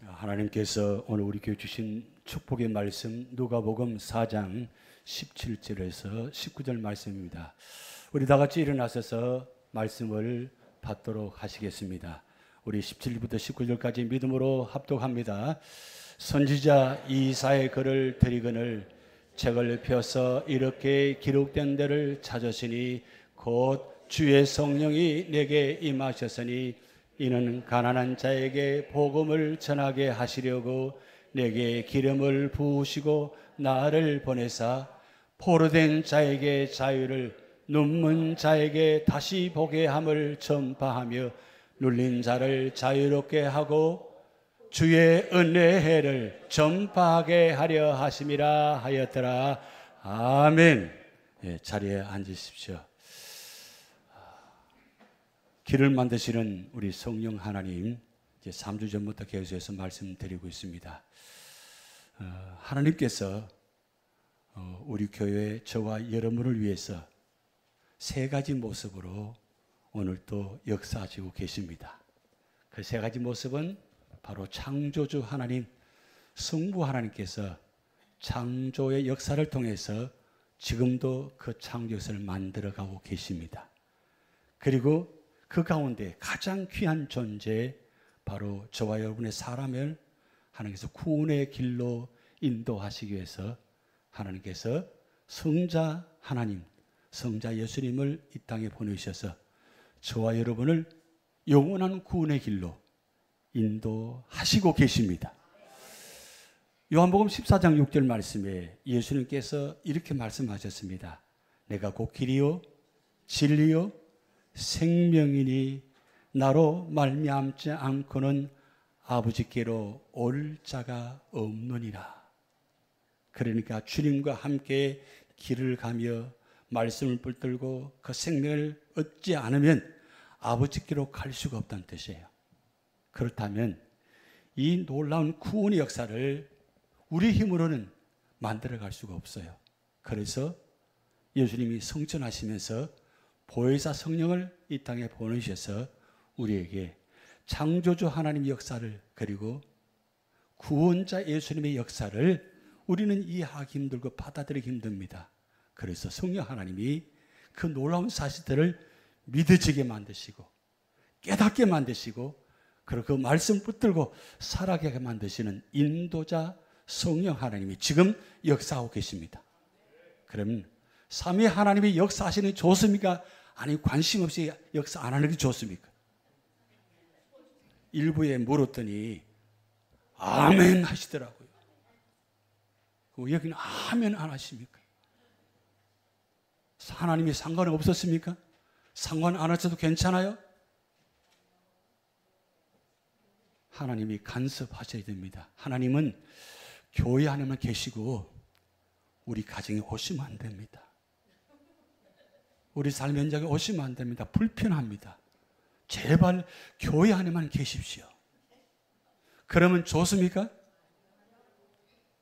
하나님께서 오늘 우리 교회 주신 축복의 말씀 누가복음 4장 17절에서 19절 말씀입니다. 우리 다 같이 일어나셔서 말씀을 받도록 하시겠습니다. 우리 17절부터 19절까지 믿음으로 합독합니다. 선지자 이사야의 글을 드리거늘 책을 펴서 이렇게 기록된 데를 찾으시니 곧 주의 성령이 내게 임하셨으니 이는 가난한 자에게 복음을 전하게 하시려고 내게 기름을 부으시고 나를 보내사 포로된 자에게 자유를, 눈먼 자에게 다시 보게 함을 전파하며 눌린 자를 자유롭게 하고 주의 은혜의 해를 전파하게 하려 하심이라 하였더라. 아멘. 자리에 앉으십시오. 길을 만드시는 우리 성령 하나님, 이제 3주 전부터 계속해서 말씀드리고 있습니다. 하나님께서 우리 교회 저와 여러분을 위해서 세 가지 모습으로 오늘 또 역사하시고 계십니다. 그 세 가지 모습은 바로 창조주 하나님, 성부 하나님께서 창조의 역사를 통해서 지금도 그 창조 역사를 만들어가고 계십니다. 그리고 그 가운데 가장 귀한 존재, 바로 저와 여러분의 사람을 하나님께서 구원의 길로 인도하시기 위해서 하나님께서 성자 하나님, 성자 예수님을 이 땅에 보내주셔서 저와 여러분을 영원한 구원의 길로 인도하시고 계십니다. 요한복음 14장 6절 말씀에 예수님께서 이렇게 말씀하셨습니다. 내가 곧 길이요 진리요 생명이니 나로 말미암지 않고는 아버지께로 올 자가 없느니라. 그러니까 주님과 함께 길을 가며 말씀을 붙들고 그 생명을 얻지 않으면 아버지께로 갈 수가 없다는 뜻이에요. 그렇다면 이 놀라운 구원의 역사를 우리 힘으로는 만들어갈 수가 없어요. 그래서 예수님이 성천하시면서 보혜사 성령을 이 땅에 보내셔서 우리에게 창조주 하나님의 역사를, 그리고 구원자 예수님의 역사를 우리는 이해하기 힘들고 받아들이기 힘듭니다. 그래서 성령 하나님이 그 놀라운 사실들을 믿어지게 만드시고 깨닫게 만드시고 그리고 그 말씀 붙들고 살아가게 만드시는 인도자 성령 하나님이 지금 역사하고 계십니다. 그럼 삼위 하나님이 역사하시는 게 좋습니까? 아니, 관심 없이 역사 안 하는 게 좋습니까? 일부에 물었더니 아멘 하시더라고요. 여기는 아멘 안 하십니까? 하나님이 상관은 없었습니까? 상관 안 하셔도 괜찮아요? 하나님이 간섭하셔야 됩니다. 하나님은 교회 안에만 계시고 우리 가정에 오시면 안 됩니다. 우리 삶 현장에 오시면 안 됩니다. 불편합니다. 제발 교회 안에만 계십시오. 그러면 좋습니까?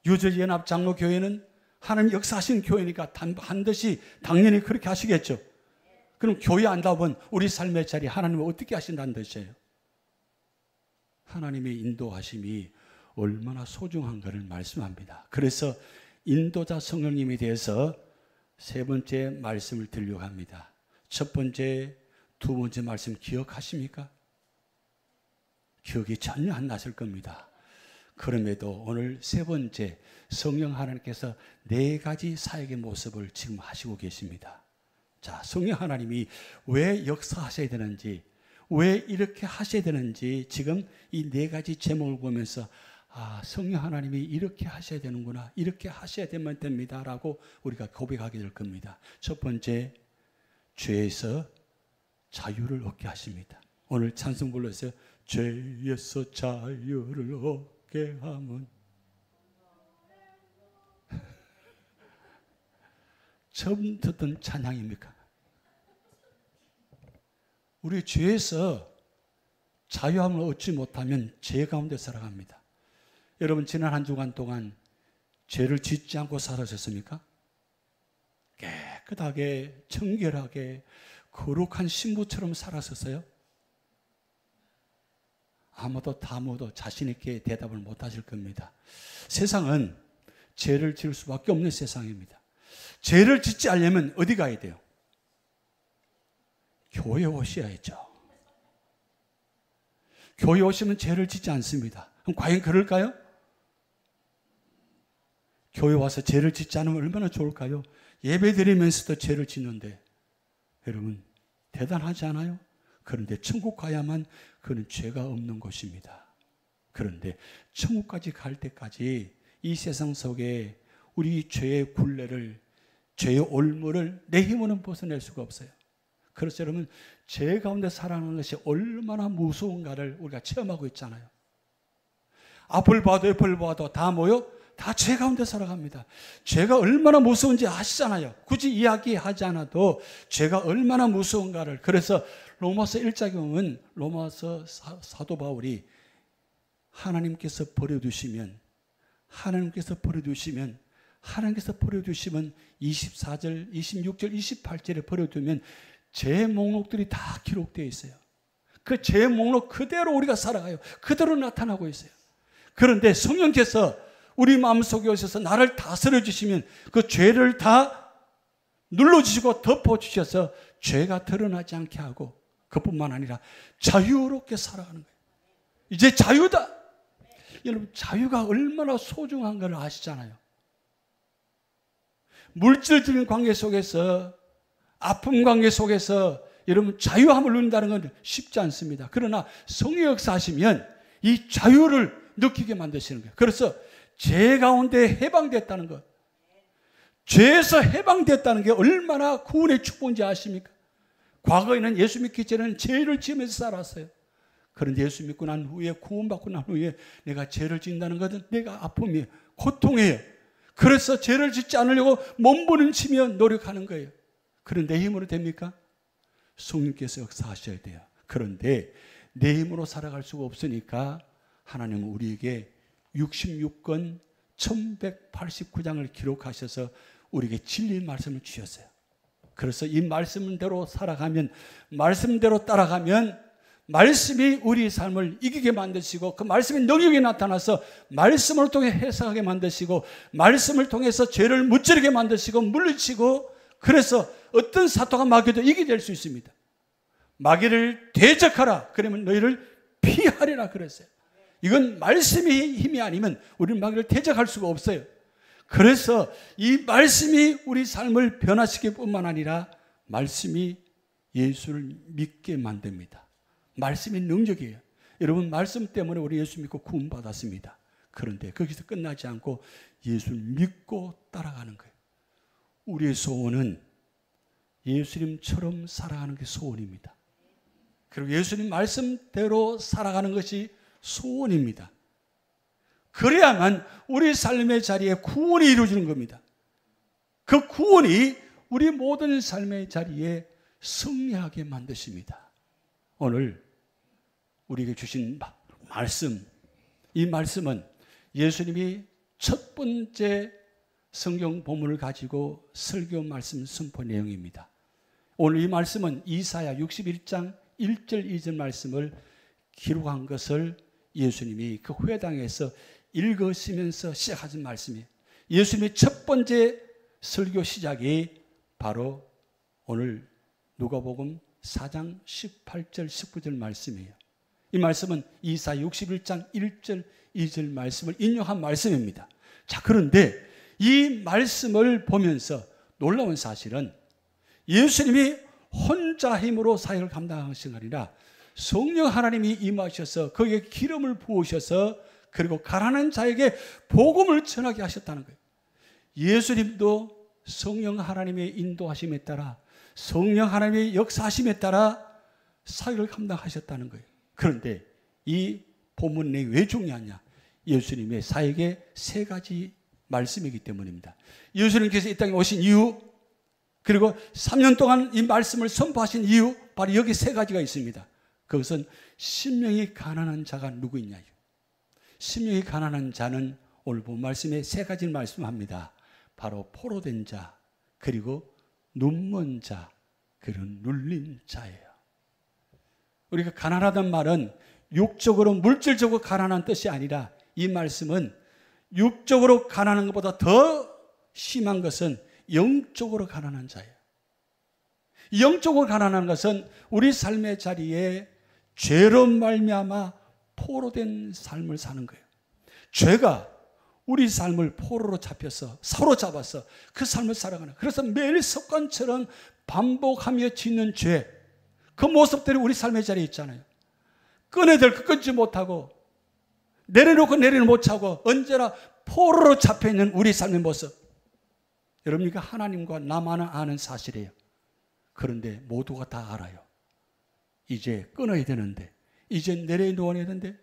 유저연합장로교회는 하나님 역사하신 교회니까 반드시 당연히 그렇게 하시겠죠. 그럼 교회 안다 보면 우리 삶의 자리 하나님은 어떻게 하신다는 뜻이에요? 하나님의 인도하심이 얼마나 소중한가를 말씀합니다. 그래서 인도자 성령님에 대해서 세 번째 말씀을 드리려고 합니다. 첫 번째, 두 번째 말씀 기억하십니까? 기억이 전혀 안 나실 겁니다. 그럼에도 오늘 세 번째, 성령 하나님께서 네 가지 사역의 모습을 지금 하시고 계십니다. 자, 성령 하나님이 왜 역사하셔야 되는지, 왜 이렇게 하셔야 되는지 지금 이 네 가지 제목을 보면서 성령 하나님이 이렇게 하셔야 되는구나, 이렇게 하셔야 되면 됩니다 라고 우리가 고백하게 될 겁니다. 첫 번째, 죄에서 자유를 얻게 하십니다. 오늘 찬송 불러서 죄에서 자유를 얻게 하면 처음 듣던 찬양입니까? 우리 죄에서 자유함을 얻지 못하면 죄 가운데 살아갑니다. 여러분, 지난 한 주간 동안 죄를 짓지 않고 살아셨습니까? 깨끗하게 청결하게 거룩한 신부처럼 살았었어요? 아무도 자신 있게 대답을 못 하실 겁니다. 세상은 죄를 지을 수밖에 없는 세상입니다. 죄를 짓지 않으려면 어디 가야 돼요? 교회 오셔야죠. 교회 오시면 죄를 짓지 않습니다. 그럼 과연 그럴까요? 교회 와서 죄를 짓지 않으면 얼마나 좋을까요? 예배 드리면서도 죄를 짓는데 여러분 대단하지 않아요? 그런데 천국 가야만 그는 죄가 없는 곳입니다. 그런데 천국까지 갈 때까지 이 세상 속에 우리 죄의 굴레를, 죄의 올무를 내 힘으로는 벗어낼 수가 없어요. 그래서 여러분 죄 가운데 살아가는 것이 얼마나 무서운가를 우리가 체험하고 있잖아요. 앞을 봐도 옆을 봐도 다 뭐요? 다 죄 가운데 살아갑니다. 죄가 얼마나 무서운지 아시잖아요. 굳이 이야기하지 않아도 죄가 얼마나 무서운가를. 그래서 로마서 1장에 보면 로마서 사도 바울이 하나님께서 버려두시면 24절, 26절, 28절에 버려두면 죄 목록들이 다 기록되어 있어요. 그 죄 목록 그대로 우리가 살아가요. 그대로 나타나고 있어요. 그런데 성령께서 우리 마음속에 오셔서 나를 다스려 주시면 그 죄를 다 눌러주시고 덮어주셔서 죄가 드러나지 않게 하고 그뿐만 아니라 자유롭게 살아가는 거예요. 이제 자유다. 여러분 자유가 얼마나 소중한 걸 아시잖아요. 물질적인 관계 속에서 아픔 관계 속에서 여러분 자유함을 누린다는 건 쉽지 않습니다. 그러나 성령 역사하시면 이 자유를 느끼게 만드시는 거예요. 그래서 죄 가운데 해방됐다는 것, 죄에서 해방됐다는 게 얼마나 구원의 축복인지 아십니까? 과거에는 예수 믿기 전에는 죄를 지으면서 살았어요. 그런데 예수 믿고 난 후에, 구원받고 난 후에 내가 죄를 짓는다는 것은 내가 아픔이에요. 고통이에요. 그래서 죄를 짓지 않으려고 몸부림치며 노력하는 거예요. 그런데 내 힘으로 됩니까? 성령께서 역사하셔야 돼요. 그런데 내 힘으로 살아갈 수가 없으니까 하나님은 우리에게 66권 1189장을 기록하셔서 우리에게 진리의 말씀을 주셨어요. 그래서 이 말씀대로 살아가면, 말씀대로 따라가면 말씀이 우리 삶을 이기게 만드시고 그 말씀이 능력이 나타나서 말씀을 통해 해석하게 만드시고 말씀을 통해서 죄를 무찌르게 만드시고 물리치고, 그래서 어떤 사토가 마귀도 이기게 될 수 있습니다. 마귀를 대적하라, 그러면 너희를 피하리라 그랬어요. 이건 말씀이 힘이 아니면 우리는 마귀를 대적할 수가 없어요. 그래서 이 말씀이 우리 삶을 변화시킬 뿐만 아니라 말씀이 예수를 믿게 만듭니다. 말씀이 능력이에요. 여러분 말씀 때문에 우리 예수 믿고 구원받았습니다. 그런데 거기서 끝나지 않고 예수를 믿고 따라가는 거예요. 우리의 소원은 예수님처럼 살아가는 게 소원입니다. 그리고 예수님 말씀대로 살아가는 것이 소원입니다. 그래야만 우리 삶의 자리에 구원이 이루어지는 겁니다. 그 구원이 우리 모든 삶의 자리에 승리하게 만드십니다. 오늘 우리에게 주신 말씀, 이 말씀은 예수님이 첫 번째 성경 본문을 가지고 설교 말씀 선포 내용입니다. 오늘 이 말씀은 이사야 61장 1절 2절 말씀을 기록한 것을 예수님이 그 회당에서 읽으시면서 시작하신 말씀이에요. 예수님의 첫 번째 설교 시작이 바로 오늘 누가복음 4장 18절 19절 말씀이에요. 이 말씀은 이사야 61장 1절 2절 말씀을 인용한 말씀입니다. 자, 그런데 이 말씀을 보면서 놀라운 사실은 예수님이 혼자 힘으로 사역을 감당하신 게 아니라 성령 하나님이 임하셔서 거기에 기름을 부으셔서 그리고 가난한 자에게 복음을 전하게 하셨다는 거예요. 예수님도 성령 하나님의 인도하심에 따라, 성령 하나님의 역사하심에 따라 사역을 감당하셨다는 거예요. 그런데 이 본문 내용이 왜 중요하냐? 예수님의 사역의 세 가지 말씀이기 때문입니다. 예수님께서 이 땅에 오신 이유, 그리고 3년 동안 이 말씀을 선포하신 이유, 바로 여기 세 가지가 있습니다. 그것은 심령이 가난한 자가 누구 있냐? 심령이 가난한 자는 오늘 본 말씀에 세 가지를 말씀합니다. 바로 포로된 자, 그리고 눈먼 자, 그리고 눌린 자예요. 우리가 가난하다는 말은 육적으로 물질적으로 가난한 뜻이 아니라 이 말씀은 육적으로 가난한 것보다 더 심한 것은 영적으로 가난한 자예요. 영적으로 가난한 것은 우리 삶의 자리에 죄로 말미암아 포로된 삶을 사는 거예요. 죄가 우리 삶을 포로로 잡혀서 사로잡아서 그 삶을 살아가는, 그래서 매일 습관처럼 반복하며 짓는 죄, 그 모습들이 우리 삶의 자리에 있잖아요. 끊어들 끊지 못하고 내려놓고 내리는 못하고 언제나 포로로 잡혀있는 우리 삶의 모습. 여러분, 이거 하나님과 나만 아는 사실이에요. 그런데 모두가 다 알아요. 이제 끊어야 되는데, 이제 내려놓아야 되는데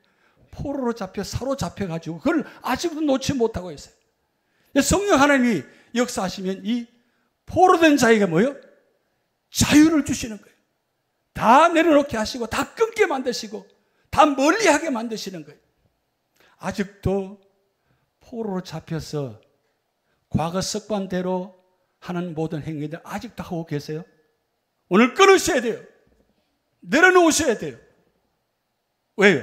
포로로 잡혀 사로잡혀가지고 그걸 아직도 놓지 못하고 있어요. 성령 하나님이 역사하시면 이 포로된 자에게 뭐예요? 자유를 주시는 거예요. 다 내려놓게 하시고 다 끊게 만드시고 다 멀리하게 만드시는 거예요. 아직도 포로로 잡혀서 과거 습관대로 하는 모든 행위들 아직도 하고 계세요? 오늘 끊으셔야 돼요. 내려놓으셔야 돼요. 왜요?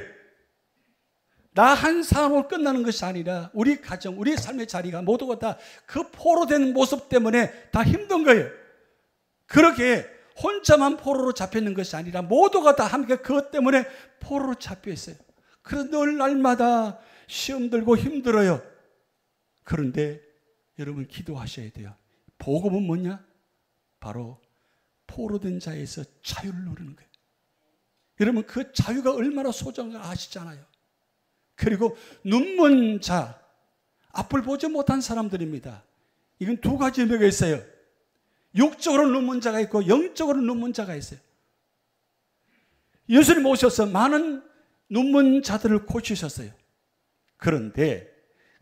나 한 사람으로 끝나는 것이 아니라 우리 가정, 우리 삶의 자리가 모두가 다 그 포로된 모습 때문에 다 힘든 거예요. 그렇게 혼자만 포로로 잡혀있는 것이 아니라 모두가 다 함께 그것 때문에 포로로 잡혀 있어요. 그래서 늘 날마다 시험 들고 힘들어요. 그런데 여러분 기도하셔야 돼요. 복음은 뭐냐? 바로 포로된 자에서 자유를 누리는 거예요. 여러분 그 자유가 얼마나 소중한 걸 아시잖아요. 그리고 눈먼 자, 앞을 보지 못한 사람들입니다. 이건 두 가지 의미가 있어요. 육적으로 눈먼 자가 있고 영적으로 눈먼 자가 있어요. 예수님 오셔서 많은 눈먼 자들을 고치셨어요. 그런데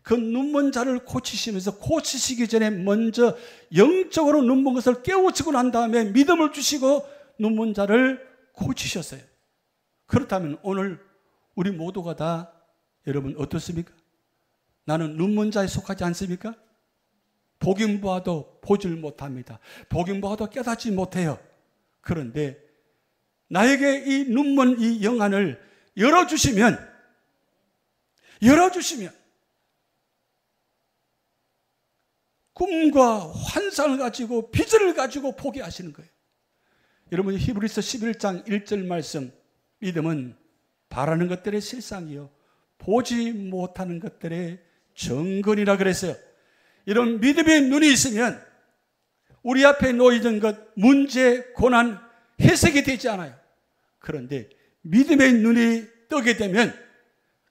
그 눈먼 자를 고치시면서 고치시기 전에 먼저 영적으로 눈먼 것을 깨우치고 난 다음에 믿음을 주시고 눈먼 자를 고치셨어요. 그렇다면 오늘 우리 모두가 다 여러분 어떻습니까? 나는 눈먼 자에 속하지 않습니까? 보긴 보아도 보질 못합니다. 보긴 보아도 깨닫지 못해요. 그런데 나에게 이 눈먼 이 영안을 열어주시면 꿈과 환상을 가지고 비전을 가지고 보게 하시는 거예요. 여러분 히브리서 11장 1절 말씀, 믿음은 바라는 것들의 실상이요 보지 못하는 것들의 정근이라 그랬어요. 이런 믿음의 눈이 있으면 우리 앞에 놓여진 것, 문제, 고난, 해석이 되지 않아요. 그런데 믿음의 눈이 뜨게 되면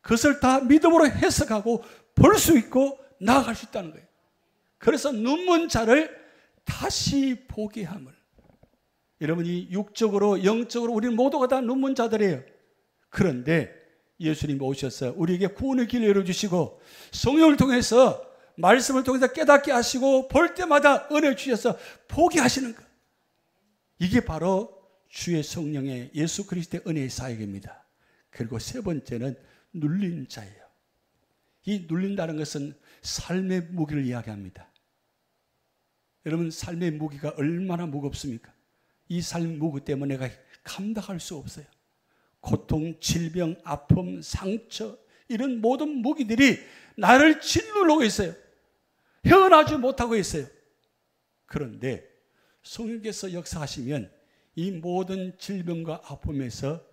그것을 다 믿음으로 해석하고 볼 수 있고 나아갈 수 있다는 거예요. 그래서 눈먼 자를 다시 보게 함을. 여러분이 육적으로 영적으로 우리는 모두가 다 눈먼 자들이에요. 그런데 예수님이 오셔서 우리에게 구원의 길을 열어주시고 성령을 통해서 말씀을 통해서 깨닫게 하시고 볼 때마다 은혜 주셔서 보게 하시는 것. 이게 바로 주의 성령의 예수 그리스도의 은혜의 사역입니다. 그리고 세 번째는 눌린 자예요. 이 눌린다는 것은 삶의 무기를 이야기합니다. 여러분 삶의 무기가 얼마나 무겁습니까? 이 삶의 무기 때문에 내가 감당할 수 없어요. 고통, 질병, 아픔, 상처 이런 모든 무기들이 나를 짓누르고 있어요. 헤어나지 못하고 있어요. 그런데 성령께서 역사하시면 이 모든 질병과 아픔에서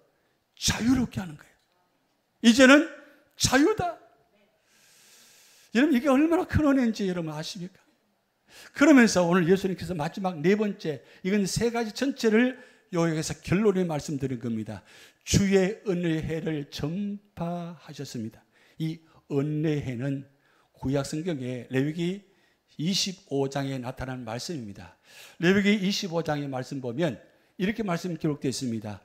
자유롭게 하는 거예요. 이제는 자유다. 여러분 이게 얼마나 큰 은혜인지 여러분 아십니까? 그러면서 오늘 예수님께서 마지막 네 번째, 이건 세 가지 전체를 요약해서 결론에 말씀드린 겁니다. 주의 은혜를 전파하셨습니다. 이 은혜는 구약 성경에 레위기 25장에 나타난 말씀입니다. 레위기 25장의 말씀 보면 이렇게 말씀 기록되어 있습니다.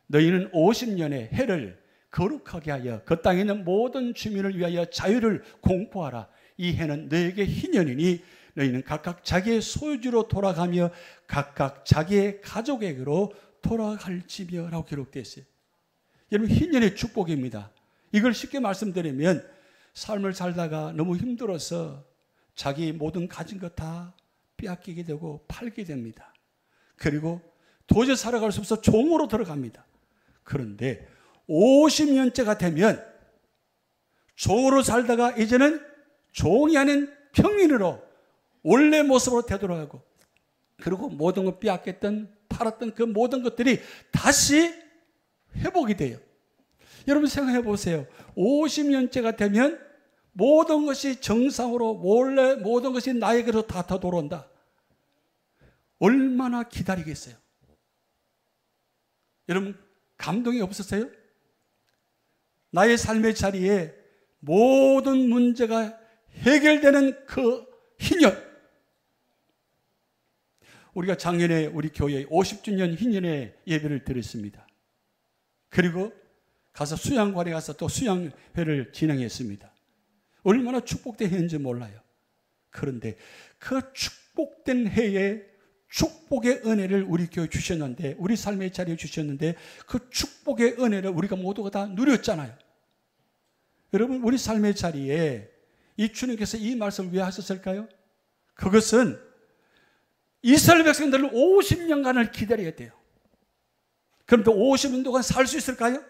너희는 50년의 해를 거룩하게 하여 그 땅에 있는 모든 주민을 위하여 자유를 공포하라. 이 해는 너에게 희년이니 너희는 각각 자기의 소유지로 돌아가며 각각 자기의 가족에게로 돌아갈지며 라고 기록되어 있어요. 여러분 희년의 축복입니다. 이걸 쉽게 말씀드리면 삶을 살다가 너무 힘들어서 자기 모든 가진 것 다 빼앗기게 되고 팔게 됩니다. 그리고 도저히 살아갈 수 없어 종으로 들어갑니다. 그런데 50년째가 되면 종으로 살다가 이제는 종이 아닌 평민으로 원래 모습으로 되돌아가고, 그리고 모든 것 빼앗겼던 팔았던 그 모든 것들이 다시 회복이 돼요. 여러분 생각해 보세요. 50년째가 되면 모든 것이 정상으로 원래 모든 것이 나에게로 다 돌아온다. 얼마나 기다리겠어요? 여러분 감동이 없었어요? 나의 삶의 자리에 모든 문제가 해결되는 그 희년. 우리가 작년에 우리 교회에 50주년 희년의 예배를 드렸습니다. 그리고 가서 수양관에 가서 또 수양회를 진행했습니다. 얼마나 축복된 해인지 몰라요. 그런데 그 축복된 해에 축복의 은혜를 우리 교회에 주셨는데, 우리 삶의 자리에 주셨는데, 그 축복의 은혜를 우리가 모두가 다 누렸잖아요. 여러분 우리 삶의 자리에 이 주님께서 이 말씀을 왜 하셨을까요? 그것은 이스라엘 백성들은 50년간을 기다려야 돼요. 그런데 50년 동안 살 수 있을까요?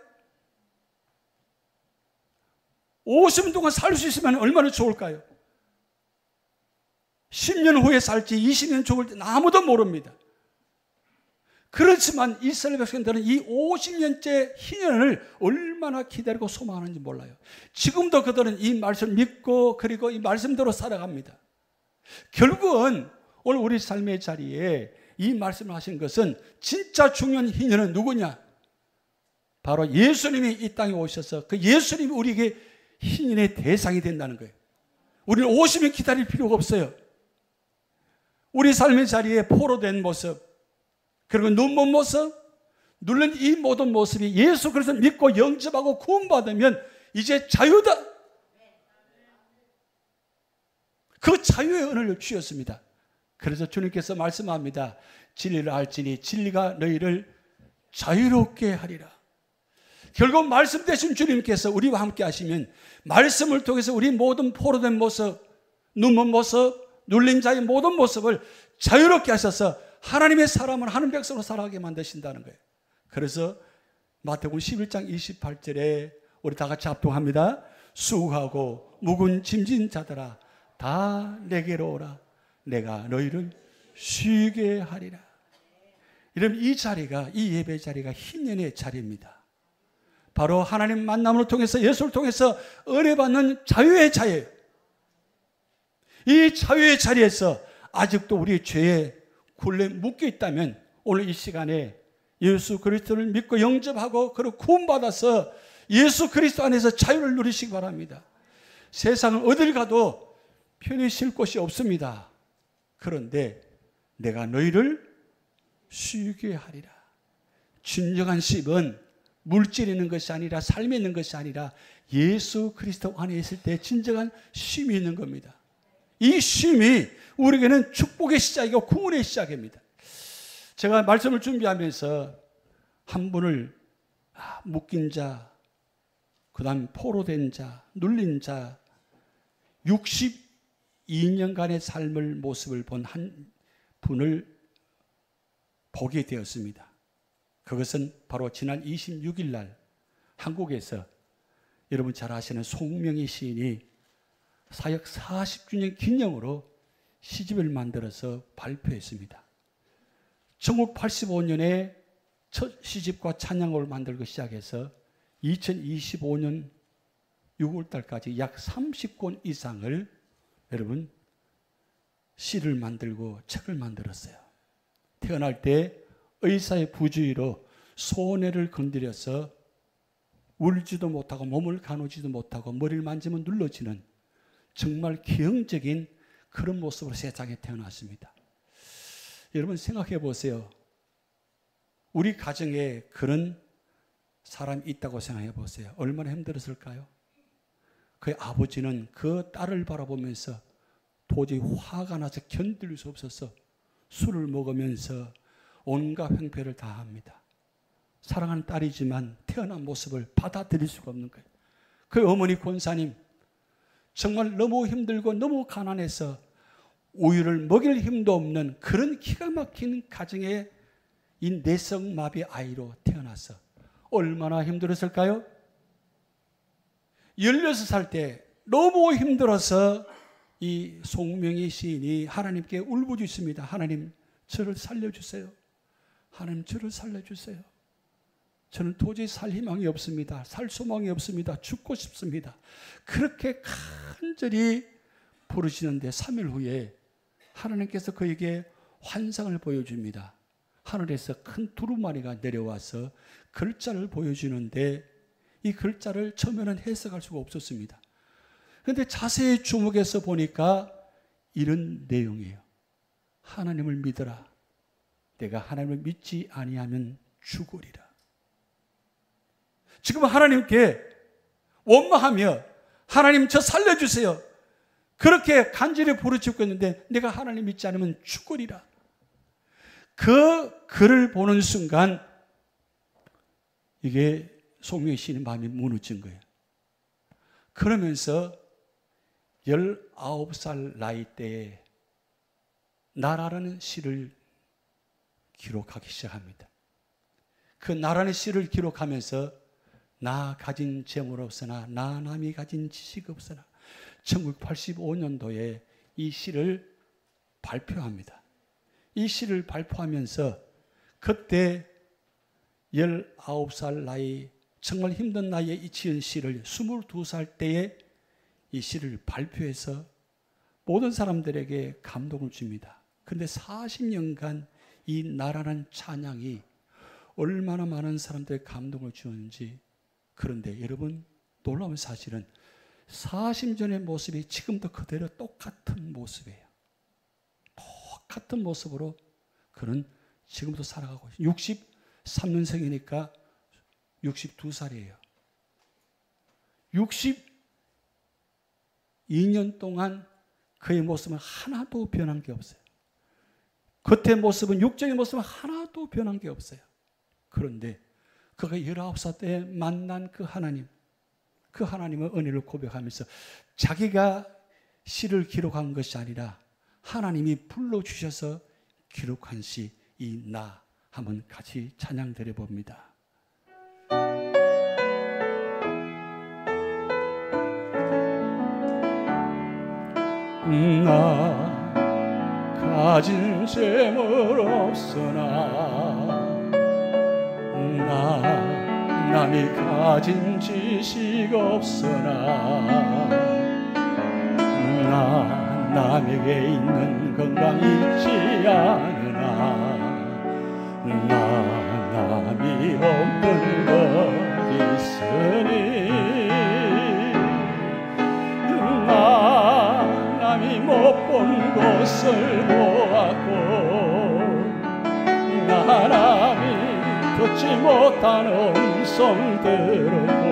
50년 동안 살 수 있으면 얼마나 좋을까요? 10년 후에 살지 20년 죽을지 아무도 모릅니다. 그렇지만 이스라엘 백성들은 이 50년째 희년을 얼마나 기다리고 소망하는지 몰라요. 지금도 그들은 이 말씀을 믿고 그리고 이 말씀대로 살아갑니다. 결국은 오늘 우리 삶의 자리에 이 말씀을 하신 것은 진짜 중요한 희년은 누구냐? 바로 예수님이 이 땅에 오셔서 그 예수님이 우리에게 희년의 대상이 된다는 거예요. 우리는 50년 기다릴 필요가 없어요. 우리 삶의 자리에 포로된 모습, 그리고 눈먼 모습, 눌린 이 모든 모습이 예수 그리스도를 믿고 영접하고 구원받으면 이제 자유다. 그 자유의 은혜를 주셨습니다. 그래서 주님께서 말씀합니다. 진리를 알지니 진리가 너희를 자유롭게 하리라. 결국 말씀 되신 주님께서 우리와 함께 하시면 말씀을 통해서 우리 모든 포로된 모습, 눈먼 모습, 눌린 자의 모든 모습을 자유롭게 하셔서 하나님의 사람을 하는 백성으로 살아가게 만드신다는 거예요. 그래서 마태복음 11장 28절에 우리 다 같이 합동합니다. 수고하고 무거운 짐진 자들아 다 내게로 오라. 내가 너희를 쉬게 하리라. 이러면 이 자리가, 이 예배 자리가 희년의 자리입니다. 바로 하나님 만남을 통해서 예수를 통해서 은혜 받는 자유의 자리예요. 이 자유의 자리에서 아직도 우리의 죄에 굴레 묶여 있다면 오늘 이 시간에 예수 그리스도를 믿고 영접하고 그리고 구원받아서 예수 그리스도 안에서 자유를 누리시기 바랍니다. 세상은 어딜 가도 편히 쉴 곳이 없습니다. 그런데 내가 너희를 쉬게 하리라. 진정한 쉼은 물질에 있는 것이 아니라 삶에 있는 것이 아니라 예수 그리스도 안에 있을 때 진정한 쉼이 있는 겁니다. 이 쉼이 우리에게는 축복의 시작이고 구원의 시작입니다. 제가 말씀을 준비하면서 한 분을 묶인 자, 그 다음 포로된 자, 눌린 자, 62년간의 삶을 모습을 본 한 분을 보게 되었습니다. 그것은 바로 지난 26일 날 한국에서 여러분 잘 아시는 송명희 시인이 사역 40주년 기념으로 시집을 만들어서 발표했습니다. 1985년에 첫 시집과 찬양곡을 만들고 시작해서 2025년 6월달까지 약 30권 이상을 여러분 시를 만들고 책을 만들었어요. 태어날 때 의사의 부주의로 손해를 건드려서 울지도 못하고 몸을 가누지도 못하고 머리를 만지면 눌러지는 정말 기형적인 그런 모습으로 세상에 태어났습니다. 여러분 생각해 보세요. 우리 가정에 그런 사람이 있다고 생각해 보세요. 얼마나 힘들었을까요? 그의 아버지는 그 딸을 바라보면서 도저히 화가 나서 견딜 수 없어서 술을 먹으면서 온갖 횡패를 다 합니다. 사랑하는 딸이지만 태어난 모습을 받아들일 수가 없는 거예요. 그 어머니 권사님 정말 너무 힘들고 너무 가난해서 우유를 먹일 힘도 없는 그런 기가 막힌 가정의 이 내성마비 아이로 태어나서 얼마나 힘들었을까요? 16살 때 너무 힘들어서 이 송명희 시인이 하나님께 울부짖습니다. 하나님, 저를 살려주세요. 하나님, 저를 살려주세요. 저는 도저히 살 희망이 없습니다. 살 소망이 없습니다. 죽고 싶습니다. 그렇게 간절히 부르시는데 3일 후에 하나님께서 그에게 환상을 보여줍니다. 하늘에서 큰 두루마리가 내려와서 글자를 보여주는데 이 글자를 처음에는 해석할 수가 없었습니다. 그런데 자세히 주목해서 보니까 이런 내용이에요. 하나님을 믿어라. 내가 하나님을 믿지 아니하면 죽으리라. 지금 하나님께 원망하며 하나님 저 살려주세요. 그렇게 간절히 부르짖고 있는데 내가 하나님 믿지 않으면 죽으리라. 그 글을 보는 순간 이게 송명희 시인의 마음이 무너진 거예요. 그러면서 19살 나이 때에 나라라는 시를 기록하기 시작합니다. 그 나라는 시를 기록하면서 나 가진 재물 없으나 나 남이 가진 지식 없으나 1985년도에 이 시를 발표합니다. 이 시를 발표하면서 그때 19살 나이 정말 힘든 나이에 이 지은 시를 22살 때에 이 시를 발표해서 모든 사람들에게 감동을 줍니다. 그런데 40년간 이 나라는 찬양이 얼마나 많은 사람들에게 감동을 주는지. 그런데 여러분, 놀라운 사실은 40년의 모습이 지금도 그대로 똑같은 모습이에요. 똑같은 모습으로 그는 지금도 살아가고 있어요. 63년생이니까 62살이에요. 62년 동안 그의 모습은 하나도 변한 게 없어요. 겉의 모습은, 육적인 모습은 하나도 변한 게 없어요. 그런데 그가 19살 때 만난 그 하나님, 그 하나님의 은혜를 고백하면서 자기가 시를 기록한 것이 아니라 하나님이 불러주셔서 기록한 시, 이 나 한번 같이 찬양 드려봅니다. 나 가진 재물 없으나 나 남이 가진 지식 없으나 나 남에게 있는 건강 있지 않으나 나 남이 없는 것 있으니 나 남이 못 본 것을 보았고 나 남이 듣지 못한 음성 들었고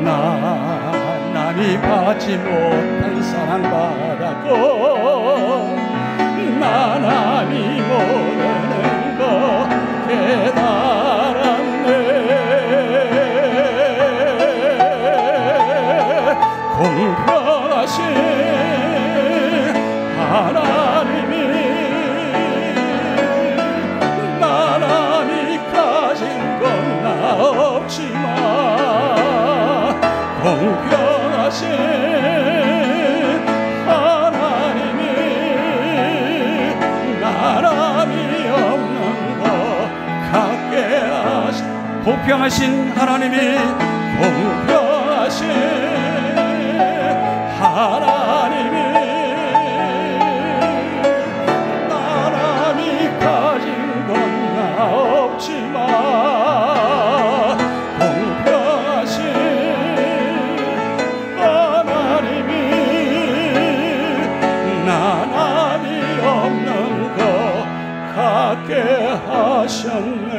나 남이 받지 못한 사랑 받았고 나 남이 모르는 것 깨달았네. 공평하신 하나님이 나 남이 가진 건 나 없지만 공평하신 하나님이 나 남이 없는 것 같게 하신 공평하신 하나님이 공평하신 하나님이 나 남이 가진 건 나 없지만 공평하신 하나님이 나 남이 없는 것 같게 하셨네.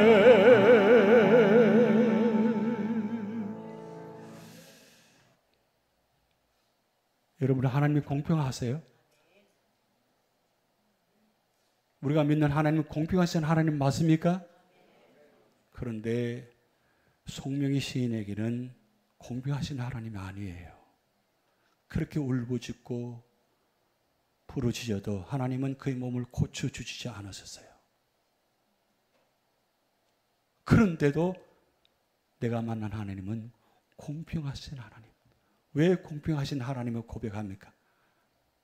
여러분, 하나님이 공평하세요? 우리가 믿는 하나님은 공평하신 하나님 맞습니까? 그런데 송명희 시인에게는 공평하신 하나님이 아니에요. 그렇게 울부짖고 부르짖어도 하나님은 그의 몸을 고쳐주지 않으셨어요. 그런데도 내가 만난 하나님은 공평하신 하나님. 왜 공평하신 하나님을 고백합니까?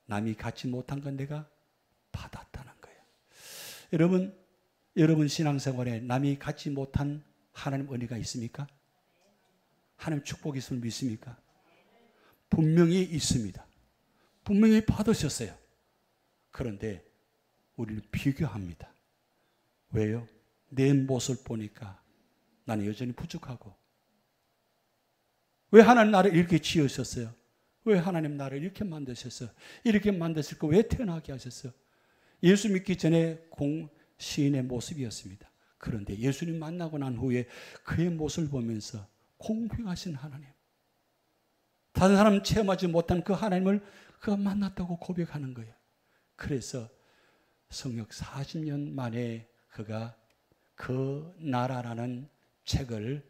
남이 갖지 못한 건 내가 받았다는 거예요. 여러분 신앙생활에 남이 갖지 못한 하나님 은혜가 있습니까? 하나님 축복이 있음을 믿습니까? 분명히 있습니다. 분명히 받으셨어요. 그런데 우리는 비교합니다. 왜요? 내 모습을 보니까 나는 여전히 부족하고, 왜 하나님 나를 이렇게 지으셨어요? 왜 하나님 나를 이렇게 만드셨어요? 이렇게 만드실 거 왜 태어나게 하셨어요? 예수 믿기 전에 시인의 모습이었습니다. 그런데 예수님 만나고 난 후에 그의 모습을 보면서 공평하신 하나님, 다른 사람 체험하지 못한 그 하나님을 그가 만났다고 고백하는 거예요. 그래서 성역 40년 만에 그가 그 나라라는 책을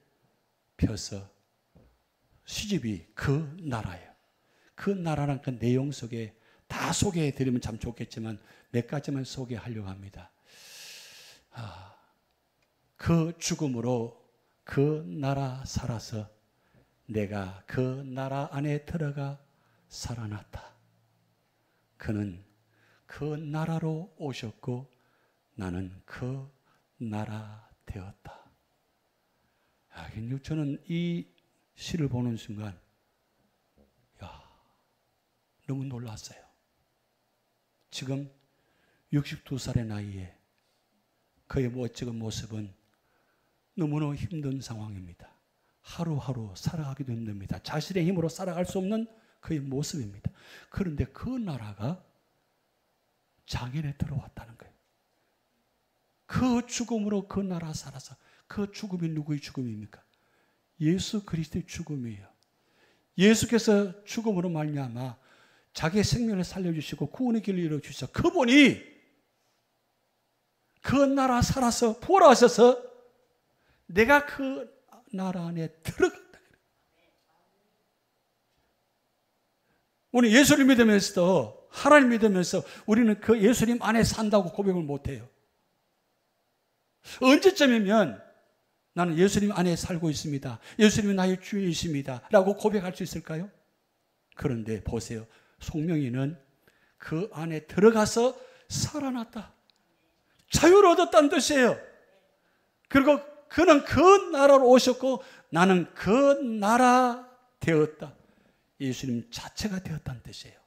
펴서, 시집이 그 나라예요. 그 나라라는 그 내용 속에 다 소개해 드리면 참 좋겠지만 몇 가지만 소개하려고 합니다. 그 죽음으로 그 나라 살아서 내가 그 나라 안에 들어가 살아났다. 그는 그 나라로 오셨고 나는 그 나라 되었다. 저는 이 시를 보는 순간 너무 놀랐어요. 지금 62살의 나이에 그의 멋진 모습은 너무나 힘든 상황입니다. 하루하루 살아가기도 힘듭니다. 자신의 힘으로 살아갈 수 없는 그의 모습입니다. 그런데 그 나라가 장애에 들어왔다는 거예요. 그 죽음으로 그 나라 살아서, 그 죽음이 누구의 죽음입니까? 예수 그리스도의 죽음이에요. 예수께서 죽음으로 말미암아 자기의 생명을 살려주시고 구원의 길을 열어주셔서 그분이 그 나라 살아서 부활하셔서 내가 그 나라 안에 들어갔다. 우리 예수를 믿으면서도, 하나님 믿으면서 우리는 그 예수님 안에 산다고 고백을 못해요. 언제쯤이면 나는 예수님 안에 살고 있습니다, 예수님이 나의 주인이십니다 라고 고백할 수 있을까요? 그런데 보세요. 송명이는 그 안에 들어가서 살아났다. 자유를 얻었다는 뜻이에요. 그리고 그는 그 나라로 오셨고 나는 그 나라 되었다. 예수님 자체가 되었다는 뜻이에요.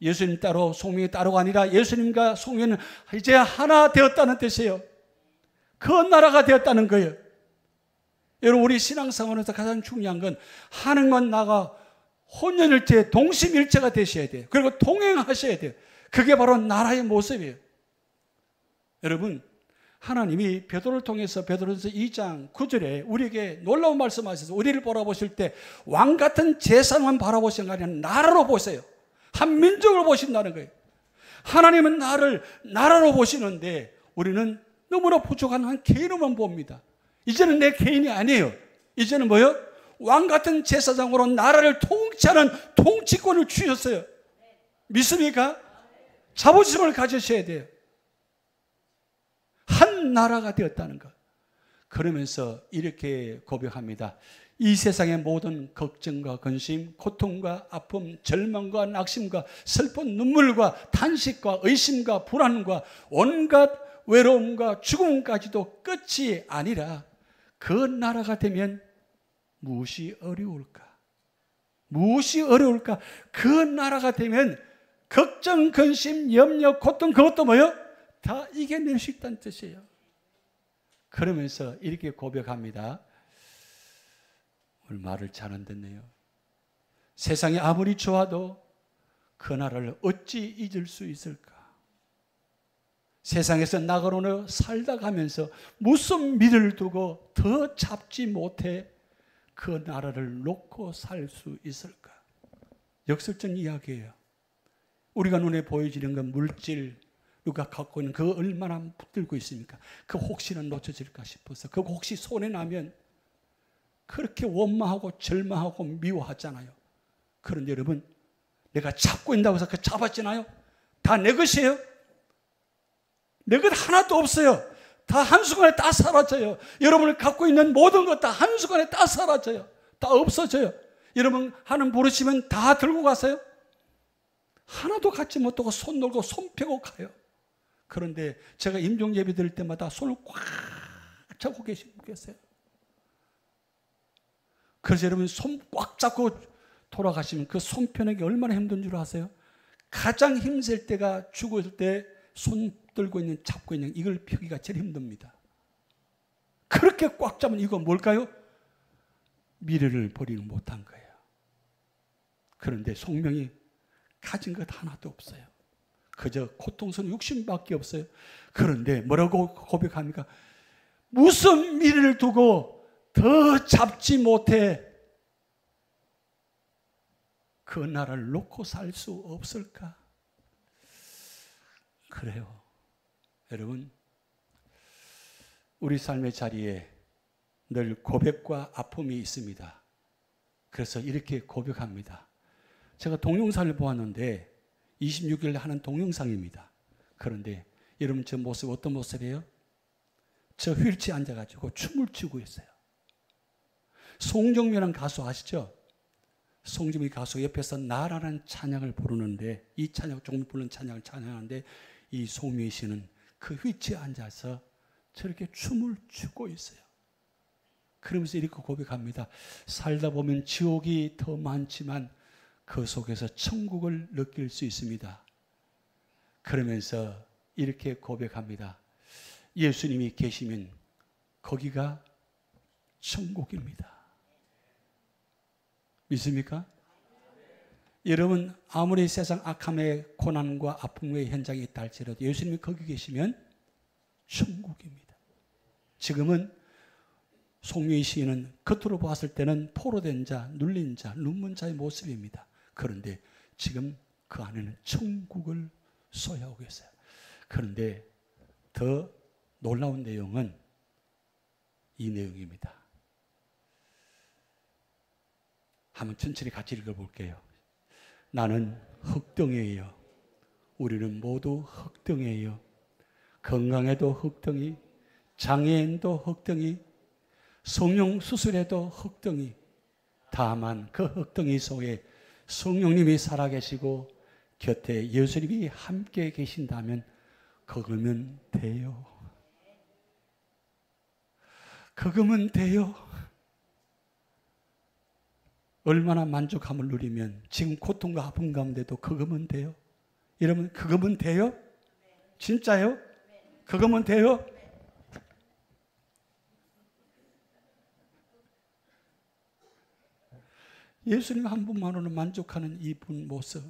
예수님 따로 송명이 따로가 아니라 예수님과 송명은 이제 하나 되었다는 뜻이에요. 그 나라가 되었다는 거예요. 여러분, 우리 신앙생활에서 가장 중요한 건 하나님과 나가 혼연일체, 동심일체가 되셔야 돼요. 그리고 동행하셔야 돼요. 그게 바로 나라의 모습이에요. 여러분, 하나님이 베드로를 통해서 베드로전서 2장 9절에 우리에게 놀라운 말씀하셔서 우리를 바라보실 때 왕 같은 재산만 바라보시는 게 아니라 나라로 보세요. 한 민족을 보신다는 거예요. 하나님은 나를 나라로 보시는데 우리는 너무나 부족한 한 개인으로만 봅니다. 이제는 내 개인이 아니에요. 이제는 뭐요? 왕 같은 제사장으로 나라를 통치하는 통치권을 주셨어요. 믿습니까? 자부심을 가지셔야 돼요. 한 나라가 되었다는 것. 그러면서 이렇게 고백합니다. 이 세상의 모든 걱정과 근심, 고통과 아픔, 절망과 낙심과 슬픈 눈물과 탄식과 의심과 불안과 온갖 외로움과 죽음까지도 끝이 아니라 그 나라가 되면 무엇이 어려울까? 무엇이 어려울까? 그 나라가 되면 걱정, 근심, 염려, 고통, 그것도 뭐요? 다 이겨낼 수 있다는 뜻이에요. 그러면서 이렇게 고백합니다. 오늘 말을 잘 안 듣네요. 세상이 아무리 좋아도 그 나라를 어찌 잊을 수 있을까? 세상에서 나가로는 살다 가면서 무슨 미래를 두고 더 잡지 못해 그 나라를 놓고 살 수 있을까? 역설적 이야기예요. 우리가 눈에 보여지는 건 물질, 누가 갖고 있는 그 얼마나 붙들고 있습니까? 그 혹시나 놓쳐질까 싶어서 그 혹시 손에 나면 그렇게 원망하고 절망하고 미워하잖아요. 그런데 여러분, 내가 잡고 있다고 해서 그 잡았잖아요. 다 내 것이에요. 내 것 하나도 없어요. 다 한순간에 다 사라져요. 여러분을 갖고 있는 모든 것 다 한순간에 다 사라져요. 다 없어져요. 여러분 하나님 부르시면 다 들고 가세요? 하나도 갖지 못하고 손 놀고 손 펴고 가요. 그런데 제가 임종 예배 드릴 때마다 손을 꽉 잡고 계세요. 그래서 여러분 손 꽉 잡고 돌아가시면 그 손 펴는 게 얼마나 힘든 줄 아세요? 가장 힘들 때가 죽을 때 손 들고 있는 잡고 있는 이걸 펴기가 제일 힘듭니다. 그렇게 꽉 잡으면 이거 뭘까요? 미래를 버리는 못한 거예요. 그런데 송명이 가진 것 하나도 없어요. 그저 고통스러운 욕심밖에 없어요. 그런데 뭐라고 고백합니까? 무슨 미래를 두고 더 잡지 못해 그 나라를 놓고 살 수 없을까? 그래요. 여러분, 우리 삶의 자리에 늘 고백과 아픔이 있습니다. 그래서 이렇게 고백합니다. 제가 동영상을 보았는데 26일 하는 동영상입니다. 그런데 여러분 저 모습 어떤 모습이에요? 저 휠체어에 앉아가지고 춤을 추고 있어요. 송정민이라는 가수 아시죠? 송정민 가수 옆에서 나라는 찬양을 부르는데 이 찬양 조금 부르는 찬양을 찬양하는데 이 송미 씨는 그 휠체어에 앉아서 저렇게 춤을 추고 있어요. 그러면서 이렇게 고백합니다. 살다 보면 지옥이 더 많지만 그 속에서 천국을 느낄 수 있습니다. 그러면서 이렇게 고백합니다. 예수님이 계시면 거기가 천국입니다. 믿습니까? 여러분 아무리 세상 악함의 고난과 아픔의 현장이 있다 할지라도 예수님이 거기 계시면 천국입니다. 지금은 송유희 시인은 겉으로 봤을 때는 포로된 자, 눌린 자, 눈먼 자의 모습입니다. 그런데 지금 그 안에는 천국을 소유하고 있어요. 그런데 더 놀라운 내용은 이 내용입니다. 한번 천천히 같이 읽어볼게요. 나는 흙덩이에요. 우리는 모두 흙덩이에요. 건강해도 흙덩이, 장애인도 흙덩이, 성령 수술에도 흙덩이. 다만 그 흙덩이 속에 성령님이 살아계시고 곁에 예수님이 함께 계신다면 그거면 돼요. 그거면 돼요. 얼마나 만족함을 누리면 지금 고통과 아픔 가운데도 그거면 돼요. 여러분 그거면 돼요? 진짜요? 그거면 돼요? 예수님 한 분만으로 만족하는 이분 모습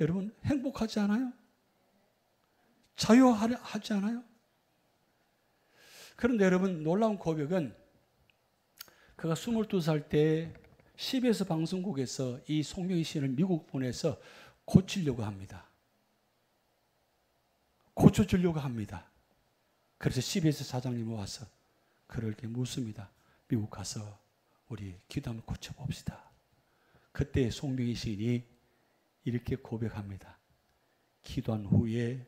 여러분 행복하지 않아요? 자유하지 않아요? 그런데 여러분 놀라운 고백은 그가 22살 때 CBS 방송국에서 이 송명희 씨를 미국 보내서 고치려고 합니다. 고쳐주려고 합니다. 그래서 CBS 사장님이 와서 그를 이렇게 묻습니다. 미국 가서 우리 기도 한번 고쳐봅시다. 그때 송명희 시인이 이렇게 고백합니다. 기도한 후에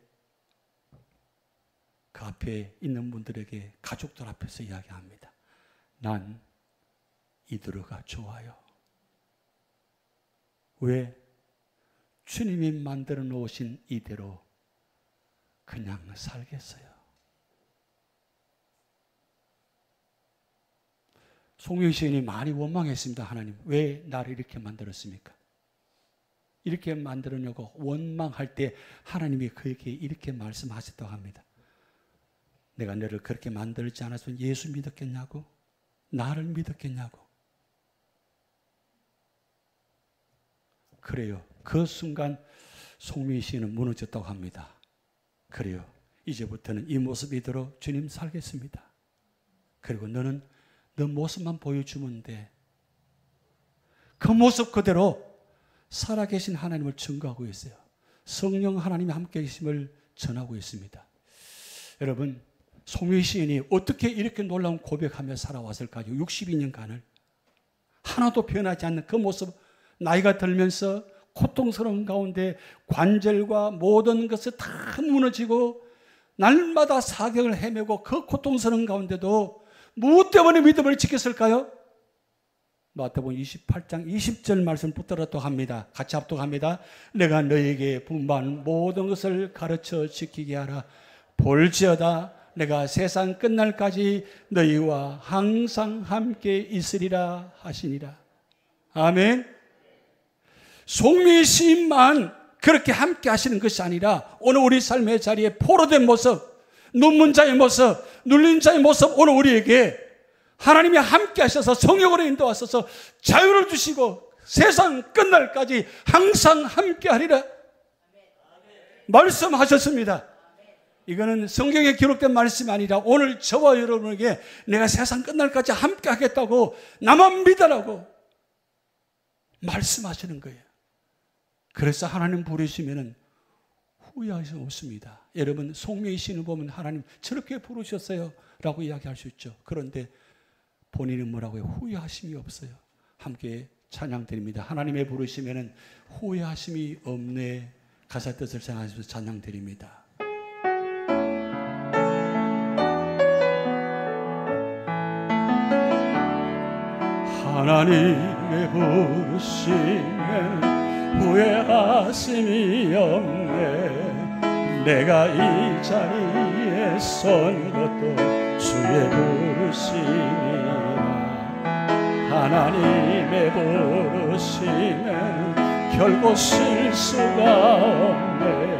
그 앞에 있는 분들에게 가족들 앞에서 이야기합니다. 난 이대로가 좋아요. 왜? 주님이 만들어 놓으신 이대로 그냥 살겠어요. 송유희 시인이 많이 원망했습니다. 하나님 왜 나를 이렇게 만들었습니까? 이렇게 만들었냐고 원망할 때 하나님이 그에게 이렇게 말씀하셨다고 합니다. 내가 너를 그렇게 만들지 않았으면 예수 믿었겠냐고? 나를 믿었겠냐고? 그래요. 그 순간 송미 씨는 무너졌다고 합니다. 그래요. 이제부터는 이 모습 이대로 주님 살겠습니다. 그리고 너는 너 모습만 보여주면 돼. 그 모습 그대로 살아계신 하나님을 증거하고 있어요. 성령 하나님이 함께 계심을 전하고 있습니다. 여러분 송유희 시인이 어떻게 이렇게 놀라운 고백하며 살아왔을까요? 62년간을 하나도 변하지 않는 그 모습, 나이가 들면서 고통스러운 가운데 관절과 모든 것이 다 무너지고 날마다 사경을 헤매고 그 고통스러운 가운데도 무엇 때문에 믿음을 지켰을까요? 마태복음 28장 20절 말씀 붙들어 또 합니다. 같이 합독합니다. 내가 너에게 분부한 모든 것을 가르쳐 지키게 하라. 볼지어다 내가 세상 끝날까지 너희와 항상 함께 있으리라 하시니라. 아멘. 송미 시인만 그렇게 함께 하시는 것이 아니라 오늘 우리 삶의 자리에 포로된 모습, 눈문 자의 모습, 눌린 자의 모습, 오늘 우리에게 하나님이 함께 하셔서 성령으로 인도하셔서 자유를 주시고 세상 끝날까지 항상 함께 하리라 말씀하셨습니다. 이거는 성경에 기록된 말씀이 아니라 오늘 저와 여러분에게 내가 세상 끝날까지 함께 하겠다고 나만 믿으라고 말씀하시는 거예요. 그래서 하나님 부르시면 후회할 수 없습니다. 여러분 송미의 시인을 보면 하나님 저렇게 부르셨어요 라고 이야기할 수 있죠. 그런데 본인은 뭐라고요? 후회하심이 없어요. 함께 찬양드립니다. 하나님의 부르시면 후회하심이 없네. 가사 뜻을 생각하시면서 찬양드립니다. 하나님의 부르심에 후회하심이 없네. 내가 이 자리에 선 것도 주의 부르심이라. 하나님의 부르심엔 결코 실수가 없네.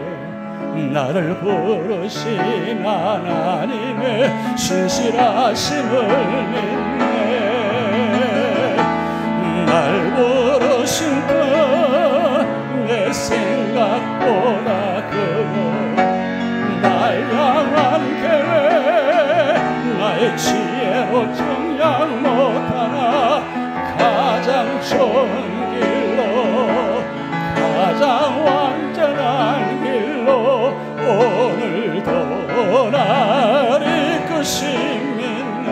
나를 부르신 하나님의 신실하심을 믿네. 날 부르신 내 생각보다 크고 날 향한 계획 나의 지혜로 정량 못하나 가장 좋은 길로 가장 완전한 길로 오늘도 날 이끄심 믿네.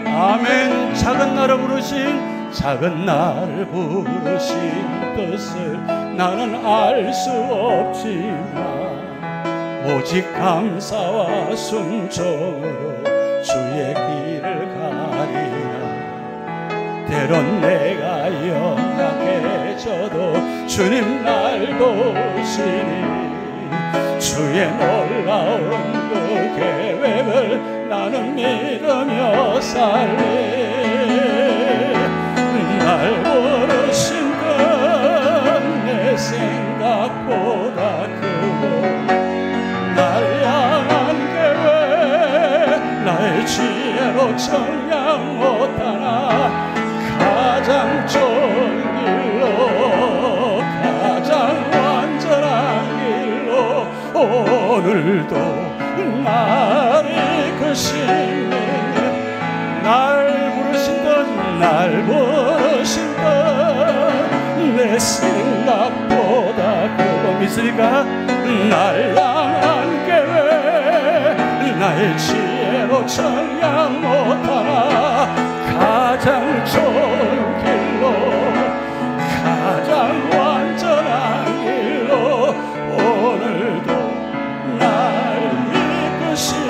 아멘. 작은 나를 부르신 작은 나를 부르신 뜻을 나는 알 수 없지만 오직 감사와 순종으로 주의 길을 가리라. 때론 내가 연약해져도 주님 날 도우시니 주의 놀라운 그 계획을 나는 믿으며 살리. 날 부르신 것 내 생각보다 크고 날 향한 계획 나의 지혜로 정량 못하나 가장 좋은 길로 가장 완전한 길로 오늘도 날 이끄시니 날 부르신 것 날 부르신 것 내 생각보다 크고 믿으리까. 날 향한 계획 나의 지혜로 정량 못하나 가장 좋은 길로 가장 완전한 길로 오늘도 날 이끄시니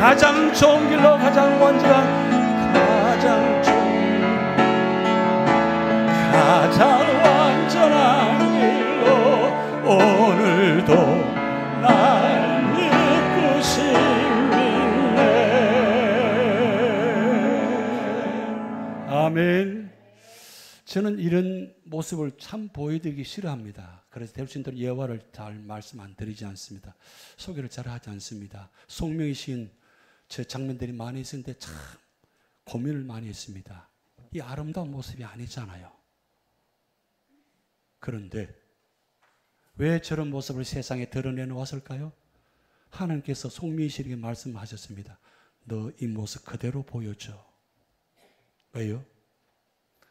가장 좋은 길로 가장 완전한 가장 완전한 길로 오늘도 날 이끄시네. 아멘. 저는 이런 모습을 참 보여드리기 싫어합니다. 그래서 대부분 예화를 잘 말씀 안 드리지 않습니다. 소개를 잘 하지 않습니다. 송명희 시인 저 장면들이 많이 있었는데 참 고민을 많이 했습니다. 이 아름다운 모습이 아니잖아요. 그런데 왜 저런 모습을 세상에 드러내놓았을까요? 하나님께서 송미희 씨에게 말씀하셨습니다. 너 이 모습 그대로 보여줘. 왜요?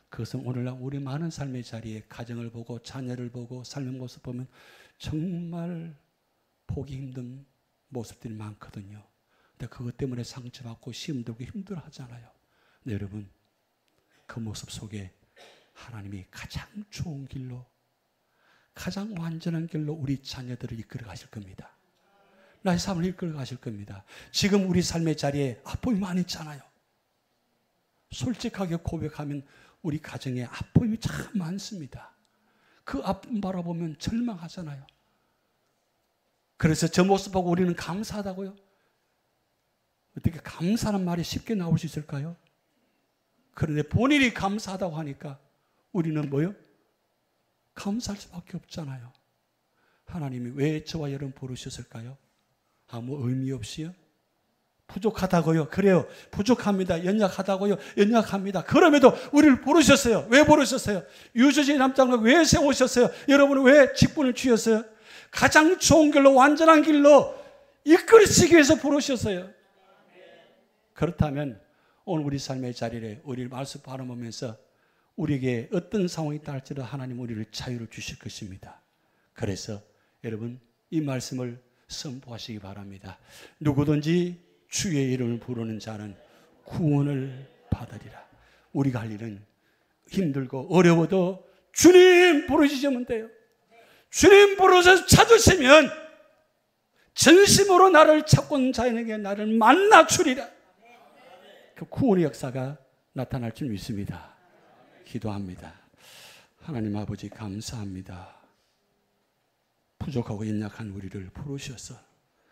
그것은 오늘날 우리 많은 삶의 자리에 가정을 보고 자녀를 보고 삶의 모습 보면 정말 보기 힘든 모습들이 많거든요. 근데 그것 때문에 상처받고 힘들고 힘들어하잖아요. 네, 여러분 그 모습 속에 하나님이 가장 좋은 길로 가장 완전한 길로 우리 자녀들을 이끌어 가실 겁니다. 나의 삶을 이끌어 가실 겁니다. 지금 우리 삶의 자리에 아픔이 많이 있잖아요. 솔직하게 고백하면 우리 가정에 아픔이 참 많습니다. 그 아픔 바라보면 절망하잖아요. 그래서 저 모습 보고 우리는 감사하다고요? 어떻게 감사하는 말이 쉽게 나올 수 있을까요? 그런데 본인이 감사하다고 하니까 우리는 뭐요? 감사할 수밖에 없잖아요. 하나님이 왜 저와 여러분 부르셨을까요? 아무 의미 없이요? 부족하다고요? 그래요. 부족합니다. 연약하다고요? 연약합니다. 그럼에도 우리를 부르셨어요. 왜 부르셨어요? 유저지 남장을 왜 세우셨어요? 여러분은 왜 직분을 주셨어요? 가장 좋은 길로, 완전한 길로 이끌으시기 위해서 부르셨어요. 그렇다면 오늘 우리 삶의 자리에 우리 말씀 바라보면서 우리에게 어떤 상황이 있다 할지라도 하나님 우리를 자유를 주실 것입니다. 그래서 여러분 이 말씀을 선포하시기 바랍니다. 누구든지 주의 이름을 부르는 자는 구원을 받으리라. 우리가 할 일은 힘들고 어려워도 주님 부르시면 돼요. 주님 부르셔서 찾으시면 전심으로 나를 찾고 있는 자에게 나를 만나 주리라. 그 구원의 역사가 나타날 줄 믿습니다. 기도합니다. 하나님 아버지 감사합니다. 부족하고 연약한 우리를 부르셔서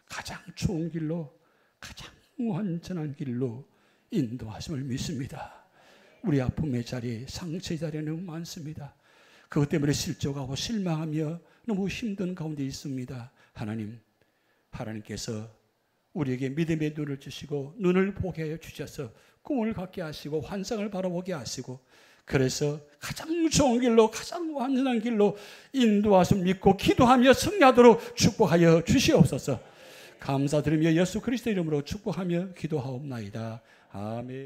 가장 좋은 길로, 가장 완전한 길로 인도하심을 믿습니다. 우리 아픔의 자리, 상처의 자리에 너무 많습니다. 그것 때문에 실족하고 실망하며 너무 힘든 가운데 있습니다. 하나님께서 우리에게 믿음의 눈을 주시고 눈을 보게 하여 주셔서 꿈을 갖게 하시고 환상을 바라보게 하시고 그래서 가장 좋은 길로 가장 완전한 길로 인도하심을 믿고 기도하며 승리하도록 축복하여 주시옵소서. 감사드리며 예수 그리스도 이름으로 축복하며 기도하옵나이다. 아멘.